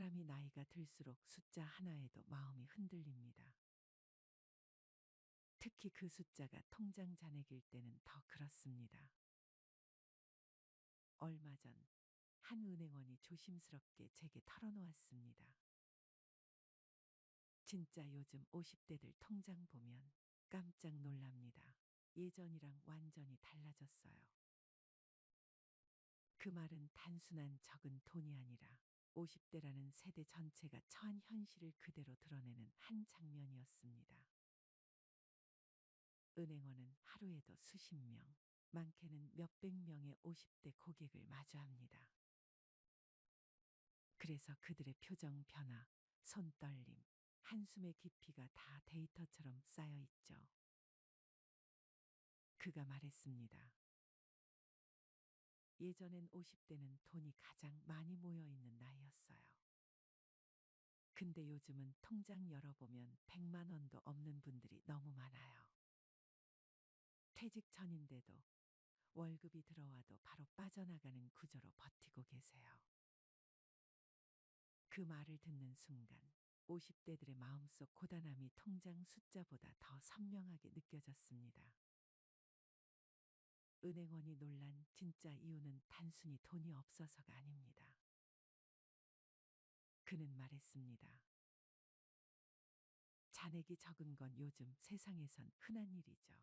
사람이 나이가 들수록 숫자 하나에도 마음이 흔들립니다. 특히 그 숫자가 통장 잔액일 때는 더 그렇습니다. 얼마 전 한 은행원이 조심스럽게 제게 털어놓았습니다. 진짜 요즘 50대들 통장 보면 깜짝 놀랍니다. 예전이랑 완전히 달라졌어요. 그 말은 단순한 적은 돈이 아니라 50대라는 세대 전체가 처한 현실을 그대로 드러내는 한 장면이었습니다. 은행원은 하루에도 수십 명, 많게는 몇백 명의 50대 고객을 마주합니다. 그래서 그들의 표정 변화, 손떨림, 한숨의 깊이가 다 데이터처럼 쌓여 있죠. 그가 말했습니다. 예전엔 50대는 돈이 가장 많이 모여 있는 나이였어요. 근데 요즘은 통장 열어보면 100만 원도 없는 분들이 너무 많아요. 퇴직 전인데도 월급이 들어와도 바로 빠져나가는 구조로 버티고 계세요. 그 말을 듣는 순간 50대들의 마음속 고단함이 통장 숫자보다 더 선명하게 느껴졌습니다. 은행원이 놀란 진짜 이유는 단순히 돈이 없어서가 아닙니다. 그는 말했습니다. 잔액이 적은 건 요즘 세상에선 흔한 일이죠.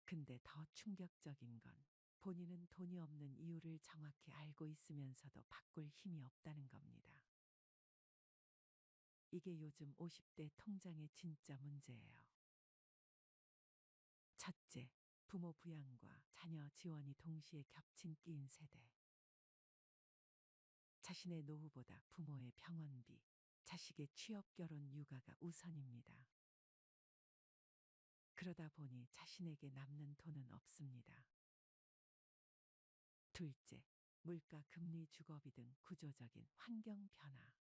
근데 더 충격적인 건 본인은 돈이 없는 이유를 정확히 알고 있으면서도 바꿀 힘이 없다는 겁니다. 이게 요즘 50대 통장의 진짜 문제예요. 첫째, 부모 부양과 자녀 지원이 동시에 겹친 끼인 세대. 자신의 노후보다 부모의 병원비, 자식의 취업 결혼 육아가 우선입니다. 그러다 보니 자신에게 남는 돈은 없습니다. 둘째, 물가, 금리, 주거비 등 구조적인 환경 변화.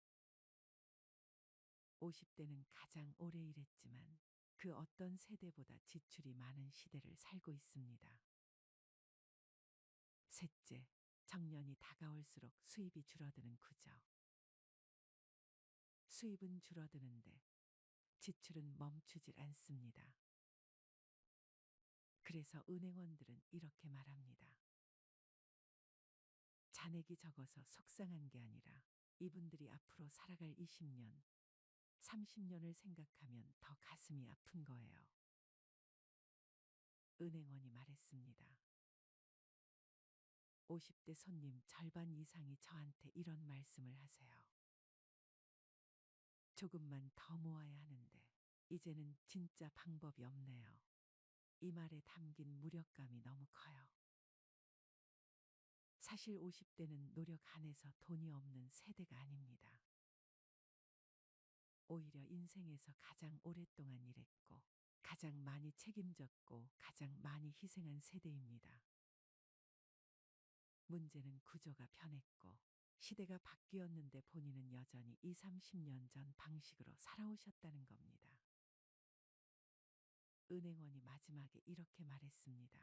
50대는 가장 오래 일했지만 그 어떤 세대보다 지출이 많은 시대를 살고 있습니다. 셋째, 정년이 다가올수록 수입이 줄어드는 구조. 수입은 줄어드는데 지출은 멈추질 않습니다. 그래서 은행원들은 이렇게 말합니다. 잔액이 적어서 속상한 게 아니라 이분들이 앞으로 살아갈 20년, 30년을 생각하면 더 가슴이 아픈 거예요. 은행원이 말했습니다. 50대 손님 절반 이상이 저한테 이런 말씀을 하세요. 조금만 더 모아야 하는데 이제는 진짜 방법이 없네요. 이 말에 담긴 무력감이 너무 커요. 사실 50대는 노력 안 해서 돈이 없는 세대가 아닙니다. 오히려 인생에서 가장 오랫동안 일했고, 가장 많이 책임졌고, 가장 많이 희생한 세대입니다. 문제는 구조가 변했고, 시대가 바뀌었는데 본인은 여전히 20, 30년 전 방식으로 살아오셨다는 겁니다. 은행원이 마지막에 이렇게 말했습니다.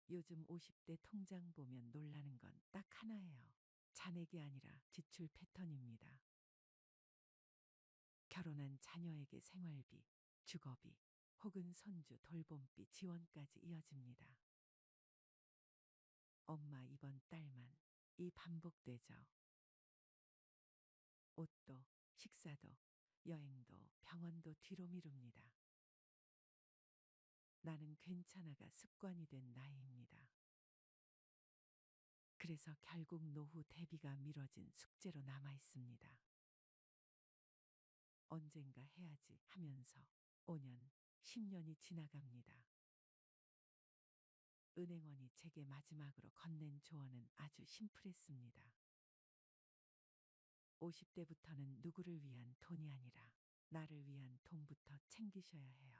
요즘 50대 통장 보면 놀라는 건 딱 하나예요. 잔액이 아니라 지출 패턴입니다. 결혼한 자녀에게 생활비, 주거비, 혹은 손주 돌봄비 지원까지 이어집니다. 엄마 이번 달만 이 반복되죠. 옷도, 식사도, 여행도, 병원도 뒤로 미룹니다. 나는 괜찮아가 습관이 된 나이입니다. 그래서 결국 노후 대비가 미뤄진 숙제로 남아 있습니다. 언젠가 해야지 하면서 5년, 10년이 지나갑니다. 은행원이 제게 마지막으로 건넨 조언은 아주 심플했습니다. 50대부터는 누구를 위한 돈이 아니라 나를 위한 돈부터 챙기셔야 해요.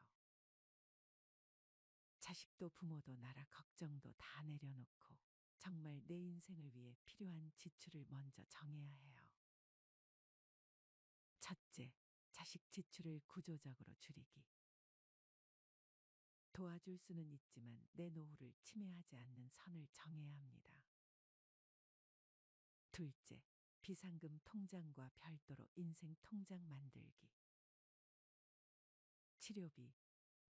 자식도 부모도 나라 걱정도 다 내려놓고 정말 내 인생을 위해 필요한 지출을 먼저 정해야 해요. 첫째, 자식 지출을 구조적으로 줄이기. 도와줄 수는 있지만 내 노후를 침해하지 않는 선을 정해야 합니다. 둘째, 비상금 통장과 별도로 인생 통장 만들기. 치료비,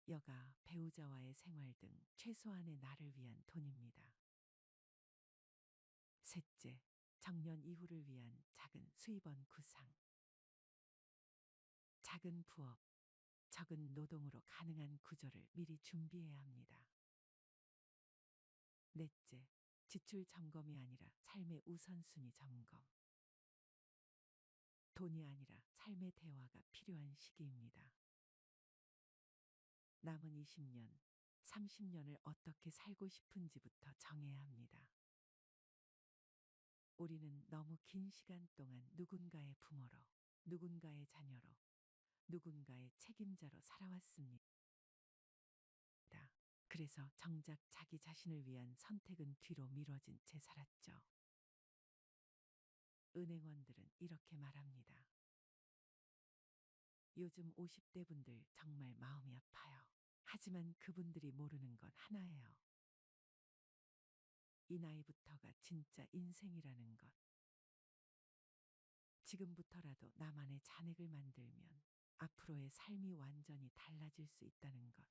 여가, 배우자와의 생활 등 최소한의 나를 위한 돈입니다. 셋째, 정년 이후를 위한 작은 수입원 구상. 작은 부업, 적은 노동으로 가능한 구조를 미리 준비해야 합니다. 넷째, 지출 점검이 아니라 삶의 우선순위 점검. 돈이 아니라 삶의 대화가 필요한 시기입니다. 남은 20년, 30년을 어떻게 살고 싶은지부터 정해야 합니다. 우리는 너무 긴 시간 동안 누군가의 부모로, 누군가의 자녀로, 누군가의 책임자로 살아왔습니다. 그래서 정작 자기 자신을 위한 선택은 뒤로 미뤄진 채 살았죠. 은행원들은 이렇게 말합니다. 요즘 50대 분들 정말 마음이 아파요. 하지만 그분들이 모르는 건 하나예요. 이 나이부터가 진짜 인생이라는 것. 지금부터라도 나만의 잔액을 만들면 앞으로의 삶이 완전히 달라질 수 있다는 것.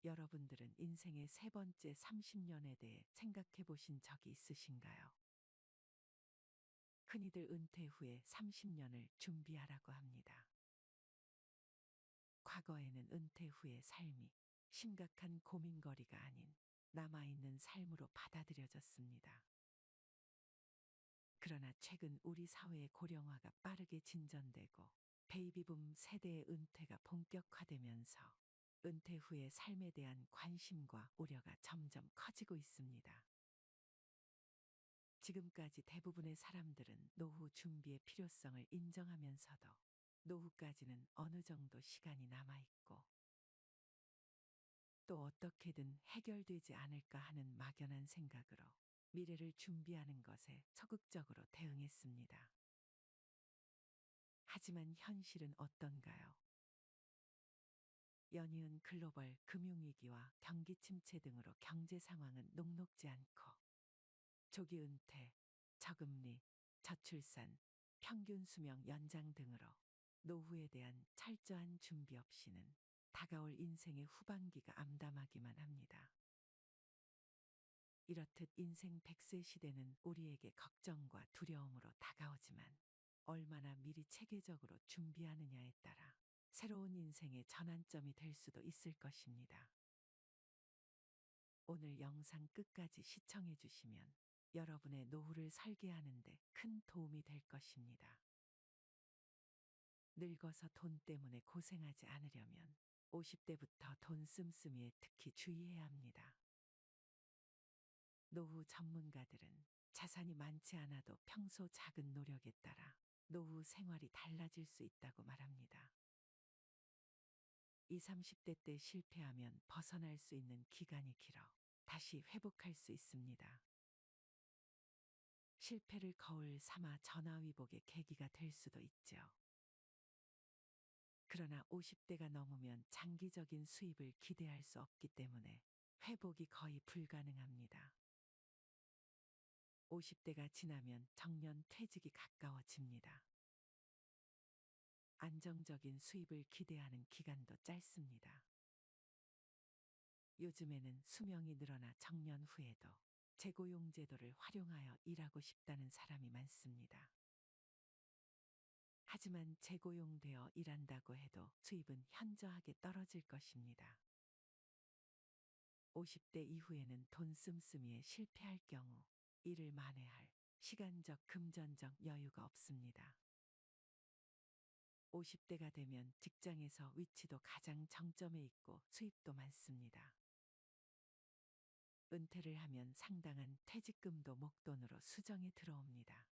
여러분들은 인생의 세 번째 30년에 대해 생각해 보신 적이 있으신가요? 흔히들 은퇴 후에 30년을 준비하라고 합니다. 과거에는 은퇴 후의 삶이 심각한 고민거리가 아닌 남아있는 삶으로 받아들여졌습니다. 그러나 최근 우리 사회의 고령화가 빠르게 진전되고 베이비붐 세대의 은퇴가 본격화되면서 은퇴 후의 삶에 대한 관심과 우려가 점점 커지고 있습니다. 지금까지 대부분의 사람들은 노후 준비의 필요성을 인정하면서도 노후까지는 어느 정도 시간이 남아있고 또 어떻게든 해결되지 않을까 하는 막연한 생각으로 미래를 준비하는 것에 적극적으로 대응했습니다. 하지만 현실은 어떤가요? 연이은 글로벌 금융위기와 경기 침체 등으로 경제 상황은 녹록지 않고 조기 은퇴, 저금리, 저출산, 평균 수명 연장 등으로 노후에 대한 철저한 준비 없이는 다가올 인생의 후반기가 암담하기만 합니다. 이렇듯 인생 100세 시대는 우리에게 걱정과 두려움으로 다가오지만 얼마나 미리 체계적으로 준비하느냐에 따라 새로운 인생의 전환점이 될 수도 있을 것입니다. 오늘 영상 끝까지 시청해 주시면 여러분의 노후를 설계하는데 큰 도움이 될 것입니다. 늙어서 돈 때문에 고생하지 않으려면 50대부터 돈 씀씀이에 특히 주의해야 합니다. 노후 전문가들은 자산이 많지 않아도 평소 작은 노력에 따라 노후 생활이 달라질 수 있다고 말합니다. 20, 30대 때 실패하면 벗어날 수 있는 기간이 길어 다시 회복할 수 있습니다. 실패를 거울 삼아 전화위복의 계기가 될 수도 있죠. 그러나 50대가 넘으면 장기적인 수입을 기대할 수 없기 때문에 회복이 거의 불가능합니다. 50대가 지나면 정년 퇴직이 가까워집니다. 안정적인 수입을 기대하는 기간도 짧습니다. 요즘에는 수명이 늘어나 정년 후에도 재고용 제도를 활용하여 일하고 싶다는 사람이 많습니다. 하지만 재고용되어 일한다고 해도 수입은 현저하게 떨어질 것입니다. 50대 이후에는 돈 씀씀이에 실패할 경우 일을 만회할 시간적 금전적 여유가 없습니다. 50대가 되면 직장에서 위치도 가장 정점에 있고 수입도 많습니다. 은퇴를 하면 상당한 퇴직금도 목돈으로 수정에 들어옵니다.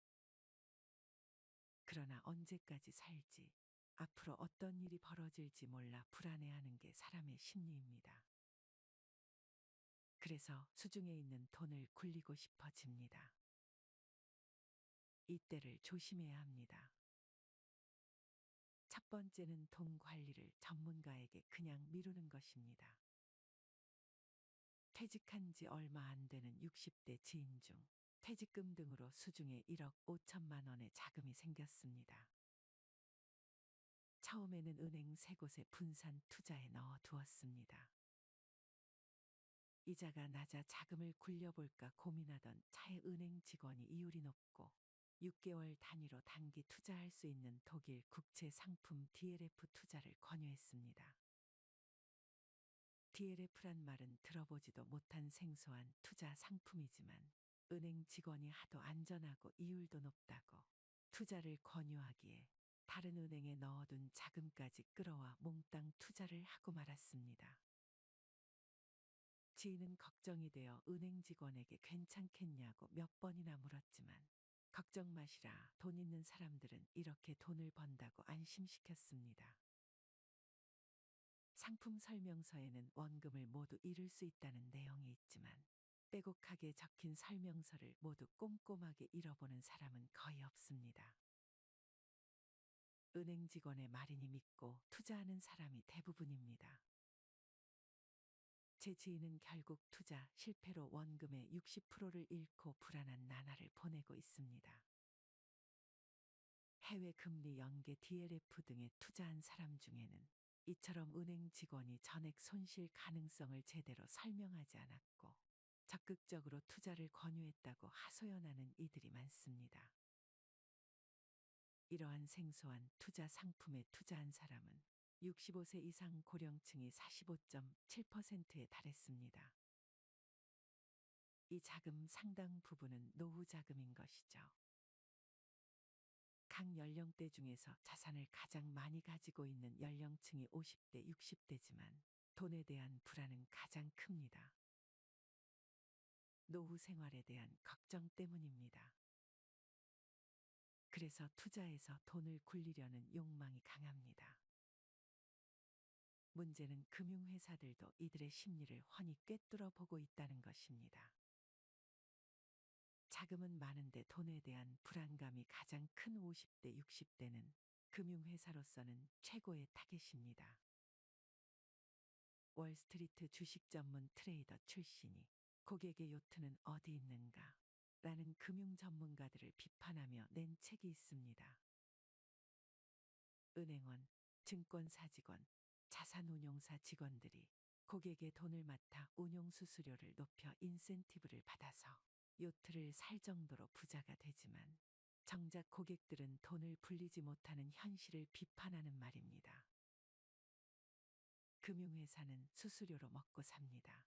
그러나 언제까지 살지, 앞으로 어떤 일이 벌어질지 몰라 불안해하는 게 사람의 심리입니다. 그래서 수중에 있는 돈을 굴리고 싶어집니다. 이때를 조심해야 합니다. 첫 번째는 돈 관리를 전문가에게 그냥 미루는 것입니다. 퇴직한 지 얼마 안 되는 60대 지인 중 퇴직금 등으로 수중에 1억 5천만 원의 자금이 생겼습니다. 처음에는 은행 세 곳에 분산 투자에 넣어 두었습니다. 이자가 낮아 자금을 굴려볼까 고민하던 차에 은행 직원이 이율이 높고 6개월 단위로 단기 투자할 수 있는 독일 국채 상품 DLF 투자를 권유했습니다. DLF란 말은 들어보지도 못한 생소한 투자 상품이지만 은행 직원이 하도 안전하고 이율도 높다고 투자를 권유하기에 다른 은행에 넣어둔 자금까지 끌어와 몽땅 투자를 하고 말았습니다. 지인은 걱정이 되어 은행 직원에게 괜찮겠냐고 몇 번이나 물었지만 걱정 마시라, 돈 있는 사람들은 이렇게 돈을 번다고 안심시켰습니다. 상품 설명서에는 원금을 모두 잃을 수 있다는 내용이 있지만 빼곡하게 적힌 설명서를 모두 꼼꼼하게 읽어보는 사람은 거의 없습니다. 은행 직원의 말이니 믿고 투자하는 사람이 대부분입니다. 제 지인은 결국 투자 실패로 원금의 60%를 잃고 불안한 나날을 보내고 있습니다. 해외 금리 연계 DLF 등에 투자한 사람 중에는 이처럼 은행 직원이 전액 손실 가능성을 제대로 설명하지 않았고 적극적으로 투자를 권유했다고 하소연하는 이들이 많습니다. 이러한 생소한 투자 상품에 투자한 사람은 65세 이상 고령층이 45.7%에 달했습니다. 이 자금 상당 부분은 노후 자금인 것이죠. 각 연령대 중에서 자산을 가장 많이 가지고 있는 연령층이 50대, 60대지만 돈에 대한 불안은 가장 큽니다. 노후 생활에 대한 걱정 때문입니다. 그래서 투자에서 돈을 굴리려는 욕망이 강합니다. 문제는 금융회사들도 이들의 심리를 훤히 꿰뚫어 보고 있다는 것입니다. 자금은 많은데 돈에 대한 불안감이 가장 큰 50대, 60대는 금융회사로서는 최고의 타겟입니다. 월스트리트 주식 전문 트레이더 출신이 고객의 요트는 어디 있는가? 라는 금융 전문가들을 비판하며 낸 책이 있습니다. 은행원, 증권사 직원, 자산운용사 직원들이 고객의 돈을 맡아 운용수수료를 높여 인센티브를 받아서 요트를 살 정도로 부자가 되지만 정작 고객들은 돈을 불리지 못하는 현실을 비판하는 말입니다. 금융회사는 수수료로 먹고 삽니다.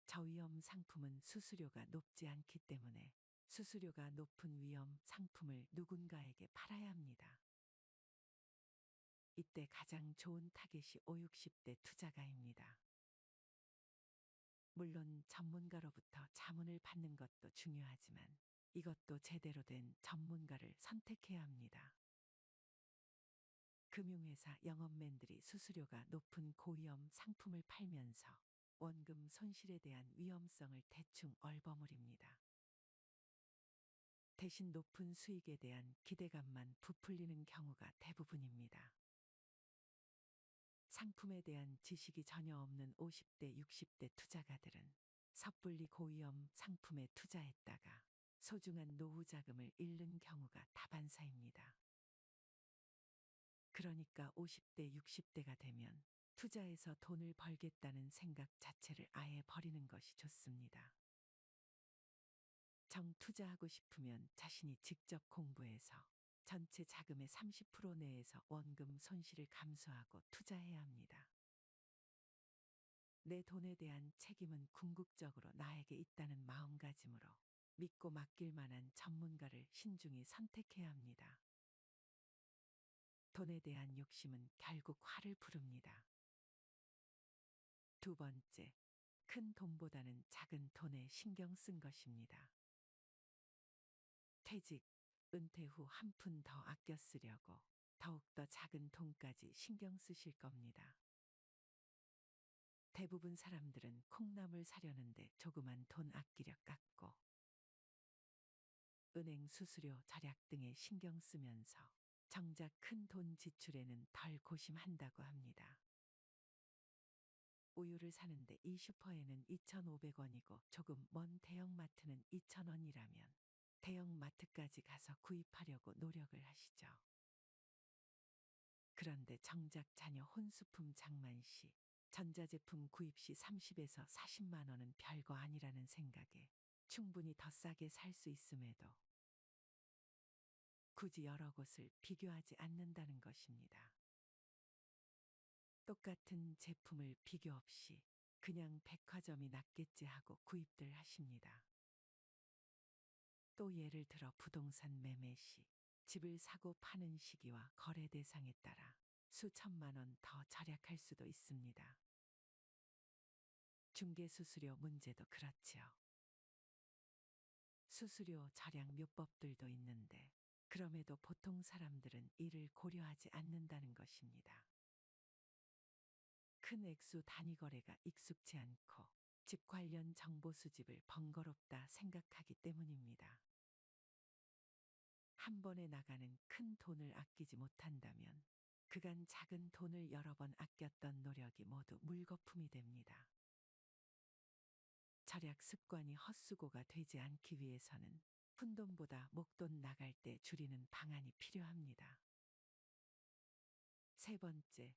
저위험 상품은 수수료가 높지 않기 때문에 수수료가 높은 위험 상품을 누군가에게 팔아야 합니다. 이때 가장 좋은 타겟이 5, 60대 투자가입니다. 물론 전문가로부터 자문을 받는 것도 중요하지만 이것도 제대로 된 전문가를 선택해야 합니다. 금융회사 영업맨들이 수수료가 높은 고위험 상품을 팔면서 원금 손실에 대한 위험성을 대충 얼버무립니다. 대신 높은 수익에 대한 기대감만 부풀리는 경우가 대부분입니다. 상품에 대한 지식이 전혀 없는 50대, 60대 투자가들은 섣불리 고위험 상품에 투자했다가 소중한 노후 자금을 잃는 경우가 다반사입니다. 그러니까 50대, 60대가 되면 투자해서 돈을 벌겠다는 생각 자체를 아예 버리는 것이 좋습니다. 정 투자하고 싶으면 자신이 직접 공부해서 전체 자금의 30% 내에서 원금 손실을 감수하고 투자해야 합니다. 내 돈에 대한 책임은 궁극적으로 나에게 있다는 마음가짐으로 믿고 맡길 만한 전문가를 신중히 선택해야 합니다. 돈에 대한 욕심은 결국 화를 부릅니다. 두 번째, 큰 돈보다는 작은 돈에 신경 쓴 것입니다. 퇴직, 은퇴 후 한 푼 더 아껴 쓰려고 더욱더 작은 돈까지 신경 쓰실 겁니다. 대부분 사람들은 콩나물 사려는데 조그만 돈 아끼려 깎고 은행 수수료 절약 등에 신경 쓰면서 정작 큰 돈 지출에는 덜 고심한다고 합니다. 우유를 사는데 이 슈퍼에는 2,500원이고 조금 먼 대형마트는 2,000원이라면 대형마트까지 가서 구입하려고 노력을 하시죠. 그런데 정작 자녀 혼수품 장만 시, 전자제품 구입 시 30에서 40만 원은 별거 아니라는 생각에 충분히 더 싸게 살 수 있음에도 굳이 여러 곳을 비교하지 않는다는 것입니다. 똑같은 제품을 비교 없이 그냥 백화점이 낫겠지 하고 구입들 하십니다. 또 예를 들어 부동산 매매 시 집을 사고 파는 시기와 거래 대상에 따라 수천만 원 더 절약할 수도 있습니다. 중개수수료 문제도 그렇지요. 수수료 절약 묘법들도 있는데 그럼에도 보통 사람들은 이를 고려하지 않는다는 것입니다. 큰 액수 단위 거래가 익숙치 않고 집 관련 정보 수집을 번거롭다 생각하기 때문입니다. 한 번에 나가는 큰 돈을 아끼지 못한다면 그간 작은 돈을 여러 번 아꼈던 노력이 모두 물거품이 됩니다. 절약 습관이 헛수고가 되지 않기 위해서는 푼돈보다 목돈 나갈 때 줄이는 방안이 필요합니다. 세 번째,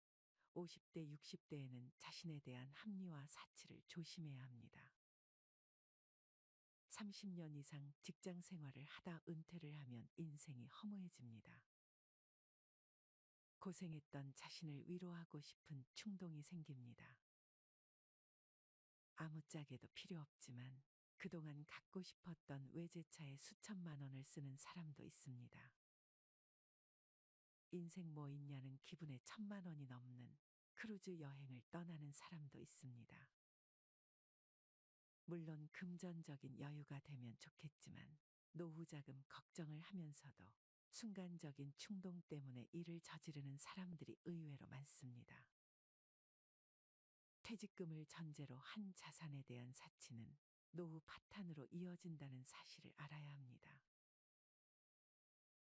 50대, 60대에는 자신에 대한 합리화 사치를 조심해야 합니다. 30년 이상 직장 생활을 하다 은퇴를 하면 인생이 허무해집니다. 고생했던 자신을 위로하고 싶은 충동이 생깁니다. 아무짝에도 필요 없지만 그동안 갖고 싶었던 외제차에 수천만 원을 쓰는 사람도 있습니다. 인생 뭐 있냐는 기분에 1,000만 원이 넘는 크루즈 여행을 떠나는 사람도 있습니다. 물론 금전적인 여유가 되면 좋겠지만 노후 자금 걱정을 하면서도 순간적인 충동 때문에 일을 저지르는 사람들이 의외로 많습니다. 퇴직금을 전제로 한 자산에 대한 사치는 노후 파탄으로 이어진다는 사실을 알아야 합니다.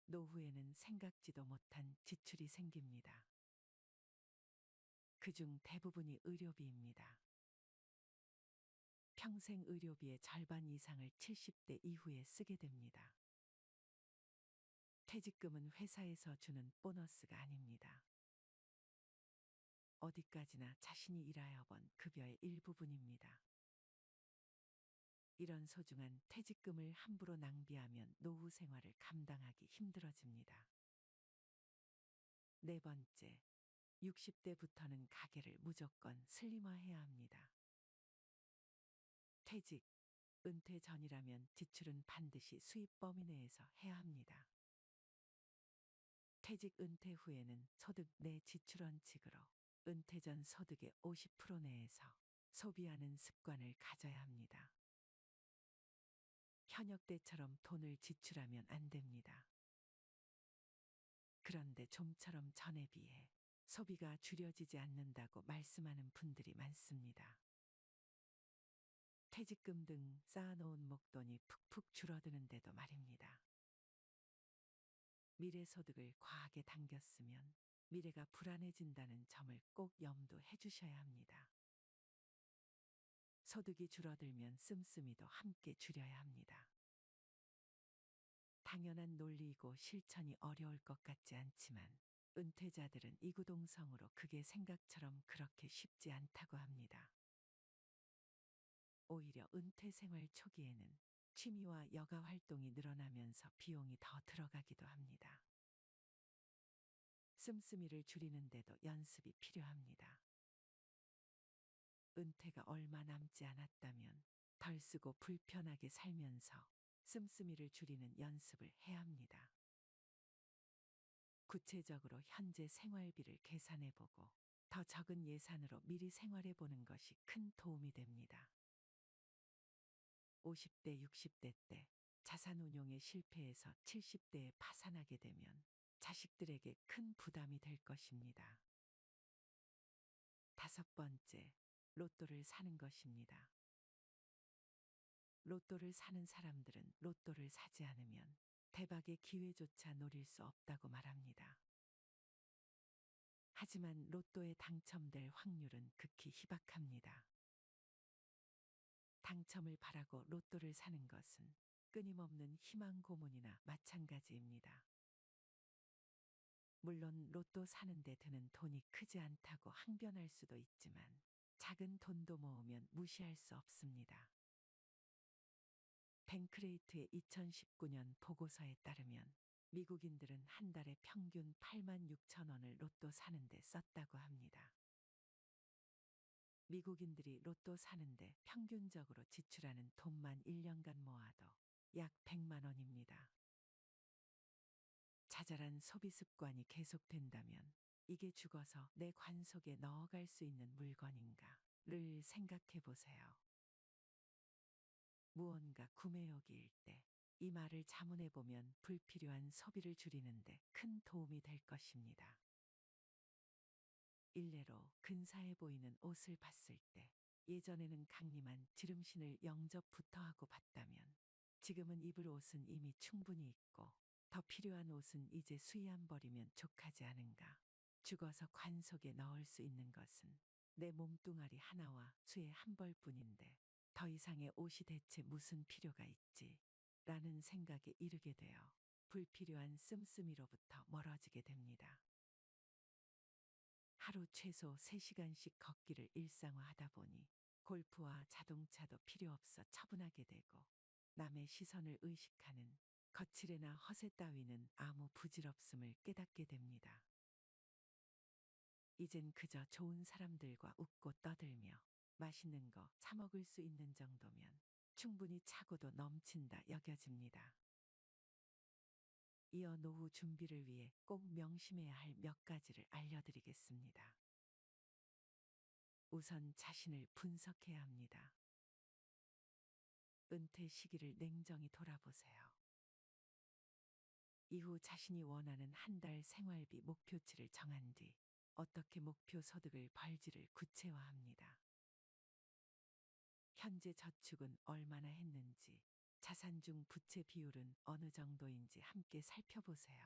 노후에는 생각지도 못한 지출이 생깁니다. 그중 대부분이 의료비입니다. 평생 의료비의 절반 이상을 70대 이후에 쓰게 됩니다. 퇴직금은 회사에서 주는 보너스가 아닙니다. 어디까지나 자신이 일하여 번 급여의 일부분입니다. 이런 소중한 퇴직금을 함부로 낭비하면 노후 생활을 감당하기 힘들어집니다. 네 번째, 60대부터는 가계를 무조건 슬림화해야 합니다. 퇴직, 은퇴 전이라면 지출은 반드시 수입 범위 내에서 해야 합니다. 퇴직 은퇴 후에는 소득 내 지출 원칙으로 은퇴 전 소득의 50% 내에서 소비하는 습관을 가져야 합니다. 현역 때처럼 돈을 지출하면 안 됩니다. 그런데 좀처럼 전에 비해 소비가 줄여지지 않는다고 말씀하는 분들이 많습니다. 퇴직금 등 쌓아놓은 목돈이 푹푹 줄어드는데도 말입니다. 미래 소득을 과하게 당겼으면 미래가 불안해진다는 점을 꼭 염두해 주셔야 합니다. 소득이 줄어들면 씀씀이도 함께 줄여야 합니다. 당연한 논리이고 실천이 어려울 것 같지 않지만 은퇴자들은 이구동성으로 그게 생각처럼 그렇게 쉽지 않다고 합니다. 오히려 은퇴 생활 초기에는 취미와 여가 활동이 늘어나면서 비용이 더 들어가기도 합니다. 씀씀이를 줄이는데도 연습이 필요합니다. 은퇴가 얼마 남지 않았다면 덜 쓰고 불편하게 살면서 씀씀이를 줄이는 연습을 해야 합니다. 구체적으로 현재 생활비를 계산해보고 더 적은 예산으로 미리 생활해보는 것이 큰 도움이 됩니다. 50대, 60대 때 자산운용에 실패해서 70대에 파산하게 되면 자식들에게 큰 부담이 될 것입니다. 다섯 번째, 로또를 사는 것입니다. 로또를 사는 사람들은 로또를 사지 않으면 대박의 기회조차 노릴 수 없다고 말합니다. 하지만 로또에 당첨될 확률은 극히 희박합니다. 당첨을 바라고 로또를 사는 것은 끊임없는 희망 고문이나 마찬가지입니다. 물론 로또 사는데 드는 돈이 크지 않다고 항변할 수도 있지만 작은 돈도 모으면 무시할 수 없습니다. 뱅크레이트의 2019년 보고서에 따르면 미국인들은 한 달에 평균 8만 6천 원을 로또 사는데 썼다고 합니다. 미국인들이 로또 사는데 평균적으로 지출하는 돈만 1년간 모아도 약 100만 원입니다. 자잘한 소비 습관이 계속된다면 이게 죽어서 내 관 속에 넣어갈 수 있는 물건인가를 생각해 보세요. 무언가 구매욕일 때 이 말을 자문해 보면 불필요한 소비를 줄이는데 큰 도움이 될 것입니다. 일례로 근사해 보이는 옷을 봤을 때 예전에는 강림한 지름신을 영접부터 하고 봤다면 지금은 입을 옷은 이미 충분히 있고 더 필요한 옷은 이제 수의안 버리면 족하지 않은가. 죽어서 관 속에 넣을 수 있는 것은 내 몸뚱아리 하나와 수의 한 벌뿐인데 더 이상의 옷이 대체 무슨 필요가 있지? 라는 생각에 이르게 되어 불필요한 씀씀이로부터 멀어지게 됩니다. 하루 최소 3시간씩 걷기를 일상화하다 보니 골프와 자동차도 필요 없어 처분하게 되고 남의 시선을 의식하는 거칠애나 허세 따위는 아무 부질없음을 깨닫게 됩니다. 이젠 그저 좋은 사람들과 웃고 떠들며 맛있는 거 사 먹을 수 있는 정도면 충분히 차고도 넘친다 여겨집니다. 이어 노후 준비를 위해 꼭 명심해야 할 몇 가지를 알려드리겠습니다. 우선 자신을 분석해야 합니다. 은퇴 시기를 냉정히 돌아보세요. 이후 자신이 원하는 한 달 생활비 목표치를 정한 뒤 어떻게 목표 소득을 벌지를 구체화합니다. 현재 저축은 얼마나 했는지, 자산 중 부채 비율은 어느 정도인지 함께 살펴보세요.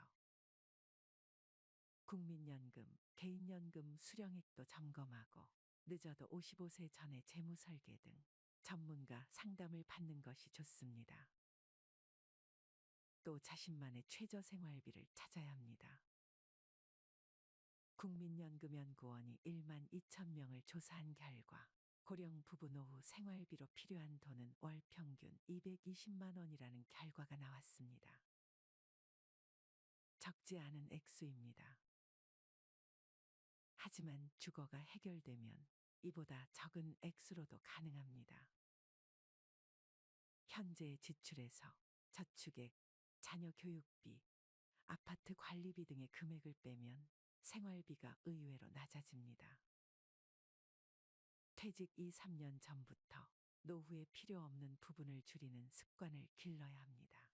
국민연금, 개인연금 수령액도 점검하고 늦어도 55세 전에 재무설계 등 전문가 상담을 받는 것이 좋습니다. 또 자신만의 최저 생활비를 찾아야 합니다. 국민연금연구원이 1만 2천 명을 조사한 결과 고령 부부 노후 생활비로 필요한 돈은 월 평균 220만 원이라는 결과가 나왔습니다. 적지 않은 액수입니다. 하지만 주거가 해결되면 이보다 적은 액수로도 가능합니다. 현재의 지출에서 저축액, 자녀 교육비, 아파트 관리비 등의 금액을 빼면 생활비가 의외로 낮아집니다. 퇴직 2, 3년 전부터 노후에 필요 없는 부분을 줄이는 습관을 길러야 합니다.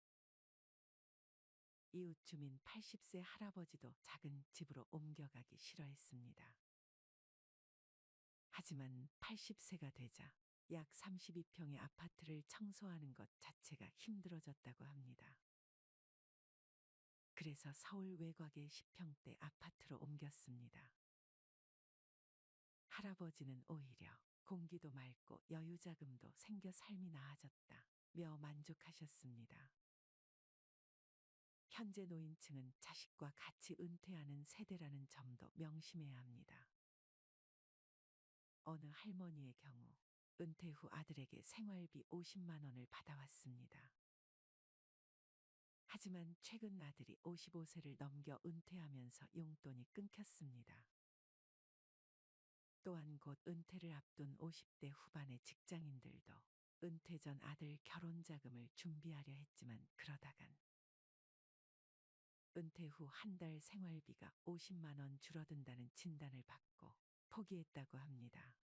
이웃 주민 80세 할아버지도 작은 집으로 옮겨가기 싫어했습니다. 하지만 80세가 되자 약 32평의 아파트를 청소하는 것 자체가 힘들어졌다고 합니다. 그래서 서울 외곽의 10평대 아파트로 옮겼습니다. 할아버지는 오히려 공기도 맑고 여유자금도 생겨 삶이 나아졌다며 만족하셨습니다. 현재 노인층은 자식과 같이 은퇴하는 세대라는 점도 명심해야 합니다. 어느 할머니의 경우 은퇴 후 아들에게 생활비 50만 원을 받아왔습니다. 하지만 최근 아들이 55세를 넘겨 은퇴하면서 용돈이 끊겼습니다. 또한 곧 은퇴를 앞둔 50대 후반의 직장인들도 은퇴 전 아들 결혼 자금을 준비하려 했지만 그러다간 은퇴 후 한 달 생활비가 50만 원 줄어든다는 진단을 받고 포기했다고 합니다.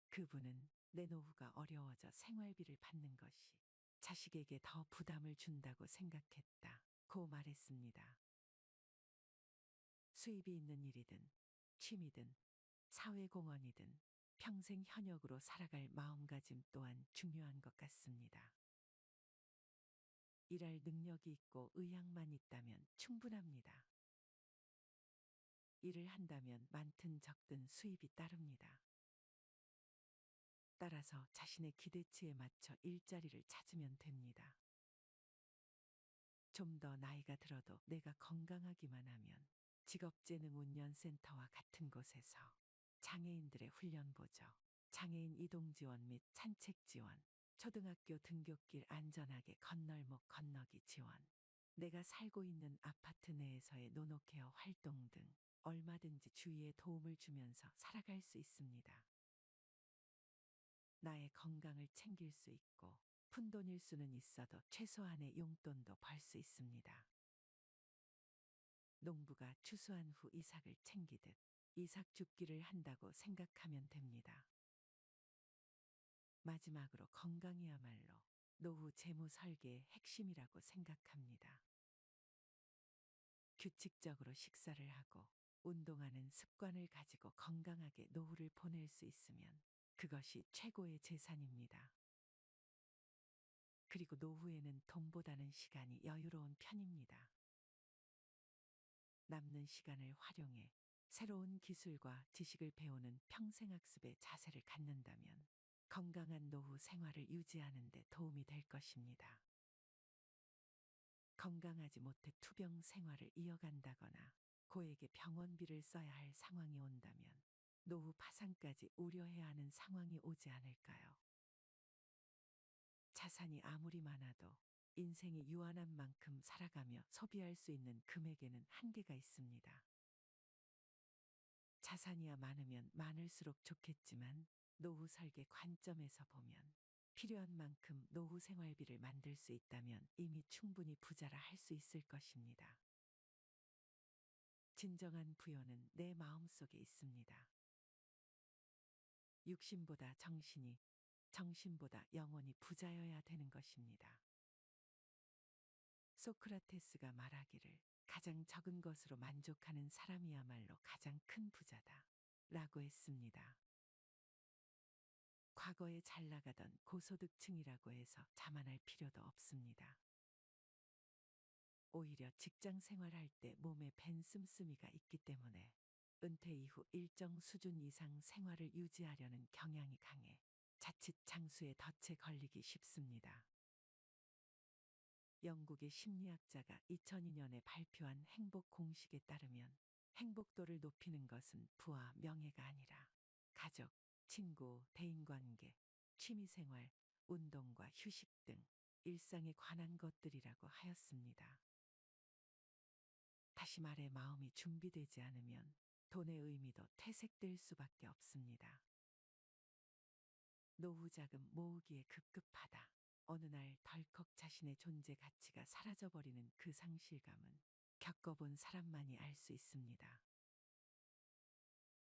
그분은 내 노후가 어려워져 생활비를 받는 것이 자식에게 더 부담을 준다고 생각했다고 말했습니다. 수입이 있는 일이든 취미든 사회공헌이든 평생 현역으로 살아갈 마음가짐 또한 중요한 것 같습니다. 일할 능력이 있고 의향만 있다면 충분합니다. 일을 한다면 많든 적든 수입이 따릅니다. 따라서 자신의 기대치에 맞춰 일자리를 찾으면 됩니다. 좀 더 나이가 들어도 내가 건강하기만 하면 직업재능운전센터와 같은 곳에서 장애인들의 훈련보조, 장애인 이동 지원 및 산책 지원, 초등학교 등굣길 안전하게 건널목 건너기 지원, 내가 살고 있는 아파트 내에서의 노노케어 활동 등 얼마든지 주위에 도움을 주면서 살아갈 수 있습니다. 나의 건강을 챙길 수 있고 푼돈일 수는 있어도 최소한의 용돈도 벌 수 있습니다. 농부가 추수한 후 이삭을 챙기듯 이삭 줍기를 한다고 생각하면 됩니다. 마지막으로 건강이야말로 노후 재무 설계의 핵심이라고 생각합니다. 규칙적으로 식사를 하고 운동하는 습관을 가지고 건강하게 노후를 보낼 수 있으면 그것이 최고의 재산입니다. 그리고 노후에는 돈보다는 시간이 여유로운 편입니다. 남는 시간을 활용해 새로운 기술과 지식을 배우는 평생학습의 자세를 갖는다면 건강한 노후 생활을 유지하는 데 도움이 될 것입니다. 건강하지 못해 투병 생활을 이어간다거나 고액의 병원비를 써야 할 상황이 온다면 노후 파산까지 우려해야 하는 상황이 오지 않을까요? 자산이 아무리 많아도 인생이 유한한 만큼 살아가며 소비할 수 있는 금액에는 한계가 있습니다. 자산이야 많으면 많을수록 좋겠지만 노후 설계 관점에서 보면 필요한 만큼 노후 생활비를 만들 수 있다면 이미 충분히 부자라 할 수 있을 것입니다. 진정한 부여는 내 마음속에 있습니다. 육신보다 정신이, 정신보다 영혼이 부자여야 되는 것입니다. 소크라테스가 말하기를 가장 적은 것으로 만족하는 사람이야말로 가장 큰 부자다 라고 했습니다. 과거에 잘 나가던 고소득층이라고 해서 자만할 필요도 없습니다. 오히려 직장 생활할 때 몸에 밴 씀씀이가 있기 때문에 은퇴 이후 일정 수준 이상 생활을 유지하려는 경향이 강해 자칫 장수의 덫에 걸리기 쉽습니다. 영국의 심리학자가 2002년에 발표한 행복 공식에 따르면 행복도를 높이는 것은 부와 명예가 아니라 가족, 친구, 대인관계, 취미생활, 운동과 휴식 등 일상에 관한 것들이라고 하였습니다. 다시 말해 마음이 준비되지 않으면 돈의 의미도 퇴색될 수밖에 없습니다. 노후 자금 모으기에 급급하다. 어느 날 덜컥 자신의 존재 가치가 사라져버리는 그 상실감은 겪어본 사람만이 알 수 있습니다.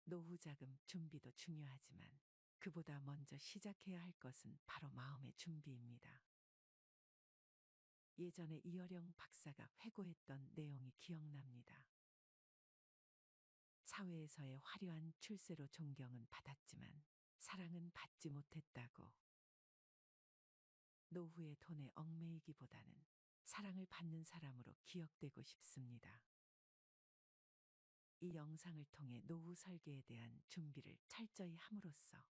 노후 자금 준비도 중요하지만 그보다 먼저 시작해야 할 것은 바로 마음의 준비입니다. 예전에 이어령 박사가 회고했던 내용이 기억납니다. 사회에서의 화려한 출세로 존경은 받았지만 사랑은 받지 못했다고. 노후의 돈에 얽매이기보다는 사랑을 받는 사람으로 기억되고 싶습니다. 이 영상을 통해 노후 설계에 대한 준비를 철저히 함으로써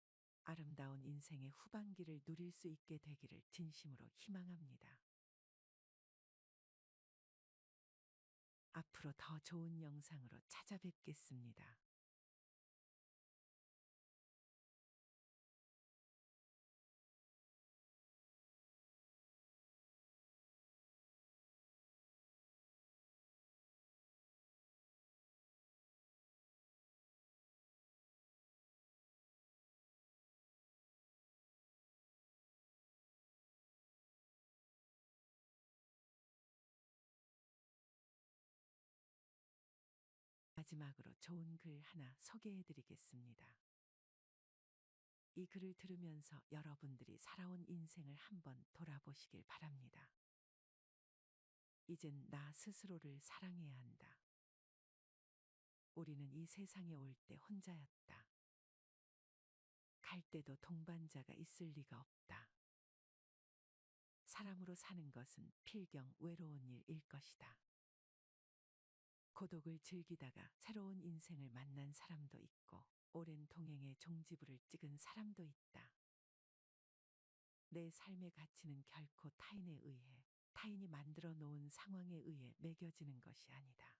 아름다운 인생의 후반기를 누릴 수 있게 되기를 진심으로 희망합니다. 앞으로 더 좋은 영상으로 찾아뵙겠습니다. 마지막으로 좋은 글 하나 소개해 드리겠습니다. 이 글을 들으면서 여러분들이 살아온 인생을 한번 돌아보시길 바랍니다. 이젠 나 스스로를 사랑해야 한다. 우리는 이 세상에 올 때 혼자였다. 갈 때도 동반자가 있을 리가 없다. 사람으로 사는 것은 필경 외로운 일일 것이다. 고독을 즐기다가 새로운 인생을 만난 사람도 있고, 오랜 동행의 종지부를 찍은 사람도 있다. 내 삶의 가치는 결코 타인에 의해, 타인이 만들어 놓은 상황에 의해 매겨지는 것이 아니다.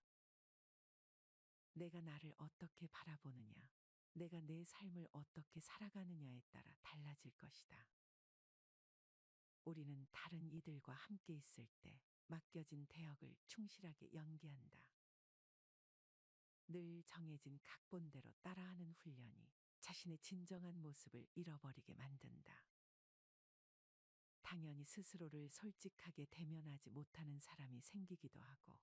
내가 나를 어떻게 바라보느냐, 내가 내 삶을 어떻게 살아가느냐에 따라 달라질 것이다. 우리는 다른 이들과 함께 있을 때 맡겨진 대역을 충실하게 연기한다. 늘 정해진 각본대로 따라하는 훈련이 자신의 진정한 모습을 잃어버리게 만든다. 당연히 스스로를 솔직하게 대면하지 못하는 사람이 생기기도 하고,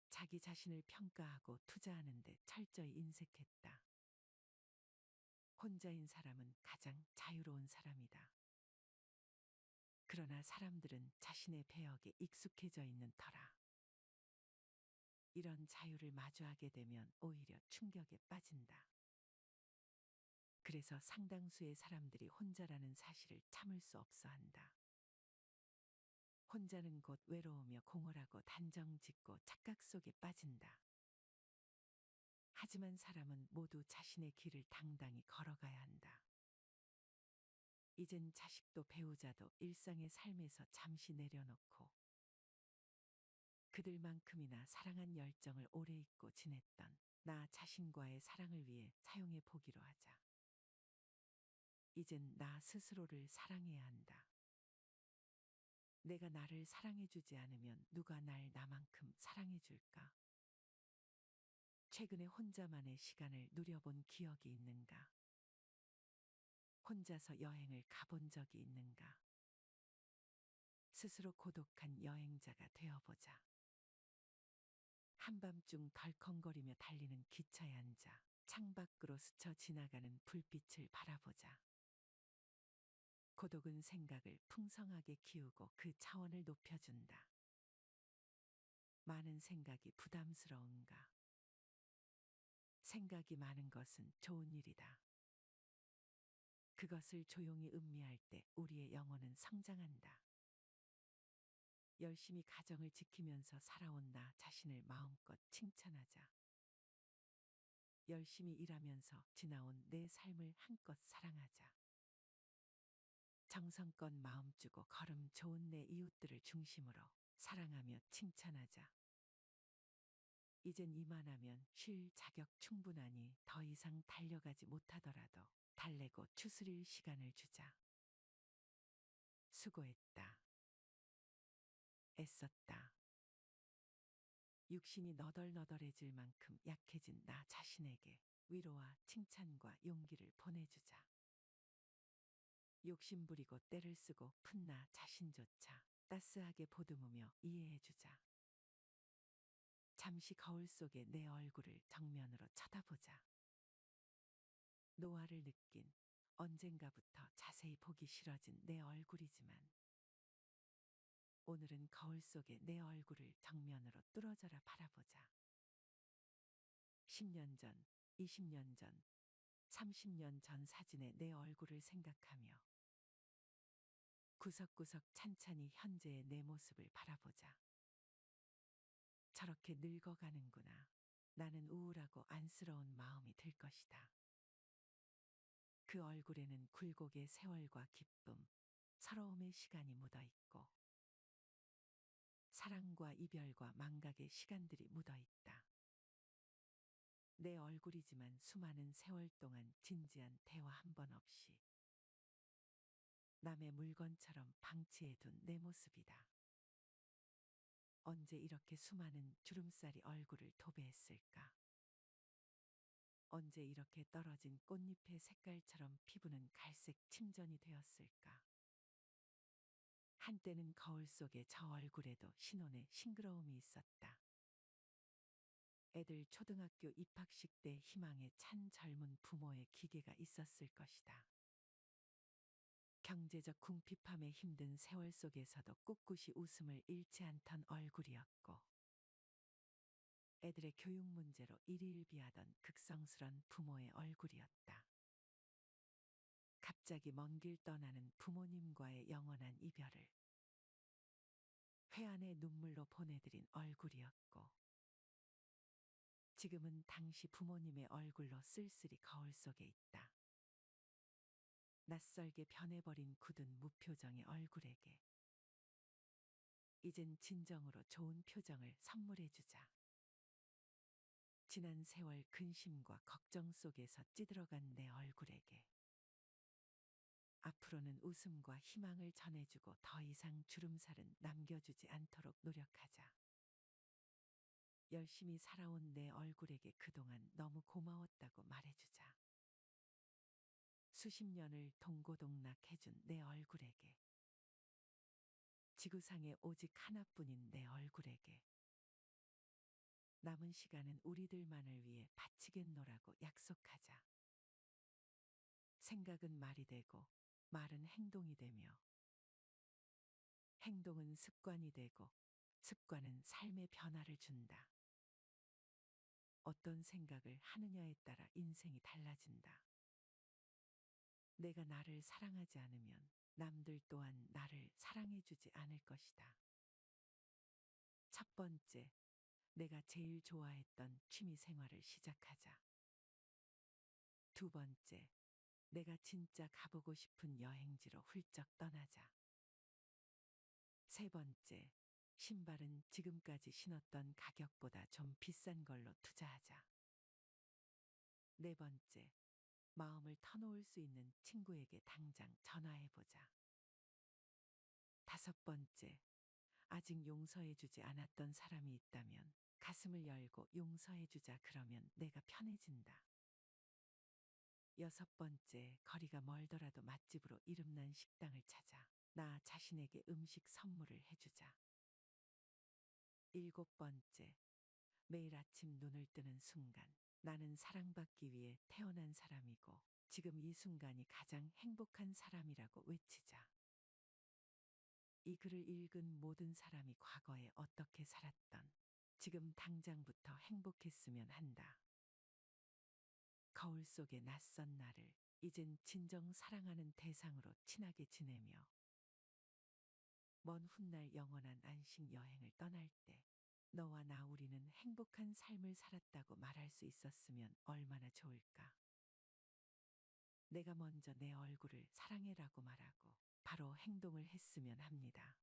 자기 자신을 평가하고 투자하는 데 철저히 인색했다. 혼자인 사람은 가장 자유로운 사람이다. 그러나 사람들은 자신의 배역에 익숙해져 있는 터라. 이런 자유를 마주하게 되면 오히려 충격에 빠진다. 그래서 상당수의 사람들이 혼자라는 사실을 참을 수 없어 한다. 혼자는 곧 외로우며 공허하고 단정짓고 착각 속에 빠진다. 하지만 사람은 모두 자신의 길을 당당히 걸어가야 한다. 이젠 자식도 배우자도 일상의 삶에서 잠시 내려놓고 그들만큼이나 사랑한 열정을 오래 잊고 지냈던 나 자신과의 사랑을 위해 사용해 보기로 하자. 이젠 나 스스로를 사랑해야 한다. 내가 나를 사랑해주지 않으면 누가 날 나만큼 사랑해줄까? 최근에 혼자만의 시간을 누려본 기억이 있는가? 혼자서 여행을 가본 적이 있는가? 스스로 고독한 여행자가 되어보자. 한밤중 덜컹거리며 달리는 기차에 앉아 창밖으로 스쳐 지나가는 불빛을 바라보자. 고독은 생각을 풍성하게 키우고 그 차원을 높여준다. 많은 생각이 부담스러운가? 생각이 많은 것은 좋은 일이다. 그것을 조용히 음미할 때 우리의 영혼은 성장한다. 열심히 가정을 지키면서 살아온 나 자신을 마음껏 칭찬하자. 열심히 일하면서 지나온 내 삶을 한껏 사랑하자. 정성껏 마음 주고 걸음 좋은 내 이웃들을 중심으로 사랑하며 칭찬하자. 이젠 이만하면 쉴 자격 충분하니 더 이상 달려가지 못하더라도 달래고 추스릴 시간을 주자. 수고했다. 애썼다. 육신이 너덜너덜해질 만큼 약해진 나 자신에게 위로와 칭찬과 용기를 보내주자. 욕심부리고 때를 쓰고 푼 나 자신조차 따스하게 보듬으며 이해해주자. 잠시 거울 속에 내 얼굴을 정면으로 쳐다보자. 노화를 느낀 언젠가부터 자세히 보기 싫어진 내 얼굴이지만 오늘은 거울 속에 내 얼굴을 정면으로 뚫어져라 바라보자. 10년 전, 20년 전, 30년 전 사진의 내 얼굴을 생각하며 구석구석 찬찬히 현재의 내 모습을 바라보자. 저렇게 늙어가는구나. 나는 우울하고 안쓰러운 마음이 들 것이다. 그 얼굴에는 굴곡의 세월과 기쁨, 서러움의 시간이 묻어 있고 사랑과 이별과 망각의 시간들이 묻어 있다. 내 얼굴이지만 수많은 세월 동안 진지한 대화 한 번 없이 남의 물건처럼 방치해둔 내 모습이다. 언제 이렇게 수많은 주름살이 얼굴을 도배했을까? 언제 이렇게 떨어진 꽃잎의 색깔처럼 피부는 갈색 침전이 되었을까? 한때는 거울 속에 저 얼굴에도 신혼의 싱그러움이 있었다. 애들 초등학교 입학식 때 희망에 찬 젊은 부모의 기계가 있었을 것이다. 경제적 궁핍함에 힘든 세월 속에서도 꿋꿋이 웃음을 잃지 않던 얼굴이었고 애들의 교육 문제로 일희일비하던 극성스런 부모의 얼굴이었다. 갑자기 먼 길 떠나는 부모님과의 영원한 이별을 회한의 눈물로 보내드린 얼굴이었고 지금은 당시 부모님의 얼굴로 쓸쓸히 거울 속에 있다. 낯설게 변해버린 굳은 무표정의 얼굴에게 이젠 진정으로 좋은 표정을 선물해주자. 지난 세월 근심과 걱정 속에서 찌들어간 내 얼굴에게 앞으로는 웃음과 희망을 전해주고 더 이상 주름살은 남겨주지 않도록 노력하자. 열심히 살아온 내 얼굴에게 그동안 너무 고마웠다고 말해주자. 수십 년을 동고동락해준 내 얼굴에게 지구상에 오직 하나뿐인 내 얼굴에게 남은 시간은 우리들만을 위해 바치겠노라고 약속하자. 생각은 말이 되고 말은 행동이 되며 행동은 습관이 되고 습관은 삶의 변화를 준다. 어떤 생각을 하느냐에 따라 인생이 달라진다. 내가 나를 사랑하지 않으면 남들 또한 나를 사랑해주지 않을 것이다. 첫 번째, 내가 제일 좋아했던 취미 생활을 시작하자. 두 번째, 내가 진짜 가보고 싶은 여행지로 훌쩍 떠나자. 세 번째, 신발은 지금까지 신었던 가격보다 좀 비싼 걸로 투자하자. 네 번째, 마음을 터놓을 수 있는 친구에게 당장 전화해보자. 다섯 번째, 아직 용서해주지 않았던 사람이 있다면 가슴을 열고 용서해주자. 그러면 내가 편해진다. 여섯 번째, 거리가 멀더라도 맛집으로 이름난 식당을 찾아 나 자신에게 음식 선물을 해주자. 일곱 번째, 매일 아침 눈을 뜨는 순간 나는 사랑받기 위해 태어난 사람이고 지금 이 순간이 가장 행복한 사람이라고 외치자. 이 글을 읽은 모든 사람이 과거에 어떻게 살았던 지금 당장부터 행복했으면 한다. 거울 속의 낯선 나를 이젠 진정 사랑하는 대상으로 친하게 지내며 먼 훗날 영원한 안식 여행을 떠날 때 너와 나 우리는 행복한 삶을 살았다고 말할 수 있었으면 얼마나 좋을까. 내가 먼저 내 얼굴을 사랑해라고 말하고 바로 행동을 했으면 합니다.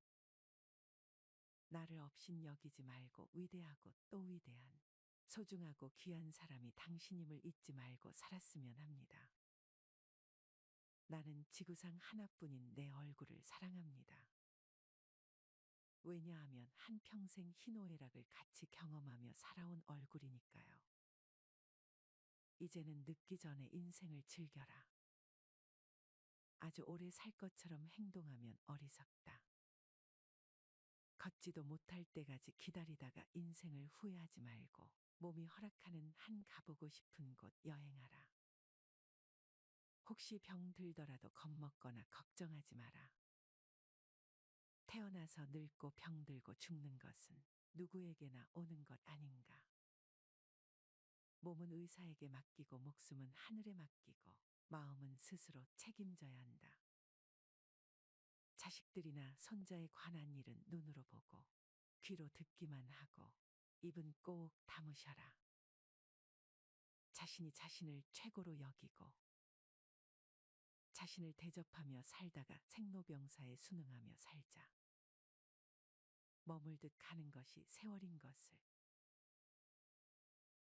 나를 없인 여기지 말고 위대하고 또 위대한 소중하고 귀한 사람이 당신임을 잊지 말고 살았으면 합니다. 나는 지구상 하나뿐인 내 얼굴을 사랑합니다. 왜냐하면 한평생 희노애락을 같이 경험하며 살아온 얼굴이니까요. 이제는 늙기 전에 인생을 즐겨라. 아주 오래 살 것처럼 행동하면 어리석다. 걷지도 못할 때까지 기다리다가 인생을 후회하지 말고 몸이 허락하는 한 가보고 싶은 곳 여행하라. 혹시 병 들더라도 겁먹거나 걱정하지 마라. 태어나서 늙고 병들고 죽는 것은 누구에게나 오는 것 아닌가. 몸은 의사에게 맡기고 목숨은 하늘에 맡기고 마음은 스스로 책임져야 한다. 자식들이나 손자에 관한 일은 눈으로 보고 귀로 듣기만 하고 입은 꼭 다무셔라. 자신이 자신을 최고로 여기고 자신을 대접하며 살다가 생로병사에 순응하며 살자. 머물듯 가는 것이 세월인 것을